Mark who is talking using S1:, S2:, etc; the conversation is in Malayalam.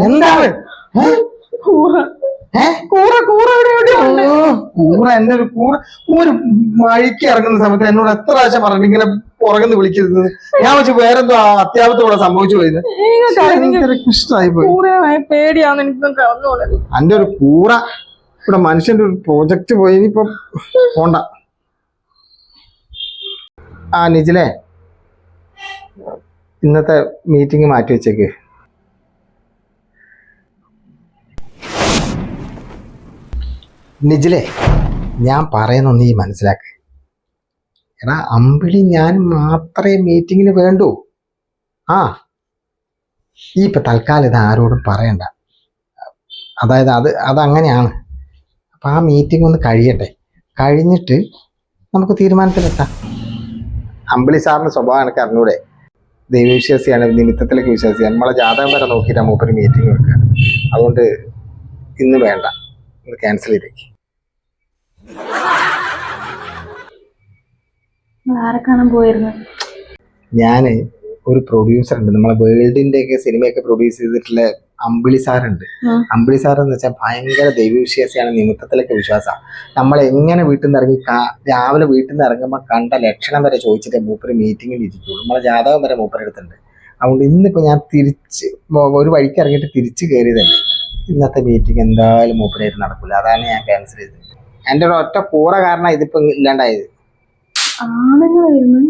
S1: എന്താണ് കൂറ എന്റെ ഒരു കൂറ ഒരു മഴയ്ക്ക് ഇറങ്ങുന്ന സമയത്ത് എന്നോട് എത്ര പ്രാവശ്യം പറഞ്ഞു ഇങ്ങനെ പുറകുന്ന് വിളിക്കരുത്. ഞാൻ വെച്ച് വേറെന്തോ അത്യാവശ്യത്തോടെ സംഭവിച്ചു പോയത്. ഇഷ്ടമായി പോയി.
S2: പേടിയാന്ന് എനിക്ക്
S1: എന്റെ ഒരു കൂറ ഇവിടെ മനുഷ്യന്റെ ഒരു പ്രോജക്റ്റ് പോയി. ഇനിയിപ്പൊ പോണ്ട. ആ നിജിലേ, ഇന്നത്തെ മീറ്റിംഗ് മാറ്റി വെച്ചേക്ക്. നിജിലേ, ഞാൻ പറയുന്ന നീ മനസ്സിലാക്ക്. എടാ അമ്പിളി ഞാൻ മാത്രമേ മീറ്റിങ്ങിന് വേണ്ടൂ. ആ ഈ ഇപ്പൊ തൽക്കാലം ഇത് ആരോടും പറയണ്ട. അതായത് അതങ്ങനെയാണ്. അപ്പൊ ആ മീറ്റിംഗ് ഒന്ന് കഴിയട്ടെ, കഴിഞ്ഞിട്ട് നമുക്ക് തീരുമാനത്തിലെത്താം. അമ്പിളി സാറിന് സ്വഭാവം എനിക്ക് അറിഞ്ഞൂടെ. ദൈവവിശ്വാസിയാണ്, നിമിത്തത്തിലേക്ക് വിശ്വാസിയാണ്. നമ്മളെ ജാതകം വരെ നോക്കിയിട്ടാണ് മൂപ്പര് മീറ്റിംഗ് വെക്കുക. അതുകൊണ്ട് ഇന്ന് വേണ്ട, ഇന്ന് ക്യാൻസൽ ചെയ്തേക്ക്.
S2: ആരെ കാണാൻ പോയിരുന്നു?
S1: ഞാന് ഒരു പ്രൊഡ്യൂസർ ഉണ്ട്, നമ്മളെ വേൾഡിന്റെ ഒക്കെ സിനിമയൊക്കെ പ്രൊഡ്യൂസ് ചെയ്തിട്ടുള്ള അമ്പിളി സാറുണ്ട്. അമ്പിളി സാർ എന്ന് വെച്ചാൽ ഭയങ്കര ദൈവവിശ്വാസിയാണ്, നിമിത്തത്തിലൊക്കെ വിശ്വാസമാണ്. നമ്മൾ എങ്ങനെ വീട്ടിൽ നിന്ന് ഇറങ്ങി രാവിലെ വീട്ടിൽ നിന്ന് ഇറങ്ങുമ്പോൾ കണ്ട ലക്ഷണം വരെ ചോദിച്ചിട്ടേ മൂപ്പര് മീറ്റിങ്ങിൽ ഇരിക്കുള്ളൂ. നമ്മളെ ജാതകം വരെ മൂപ്പരെടുത്തുണ്ട്. അതുകൊണ്ട് ഇന്നിപ്പോൾ ഞാൻ തിരിച്ച് ഒരു വഴിക്ക് ഇറങ്ങിയിട്ട് തിരിച്ച് കയറിയതല്ലേ. ഇന്നത്തെ മീറ്റിംഗ് എന്തായാലും മൂപ്പരായിട്ട് നടക്കില്ല. അതാണ് ഞാൻ ക്യാൻസൽ ചെയ്തത്. എൻ്റെ ഒരു ഒറ്റ കൂറ കാരണം ഇതിപ്പോൾ ഇല്ലാണ്ടായത്.
S2: ആണുങ്ങളായിരുന്നു.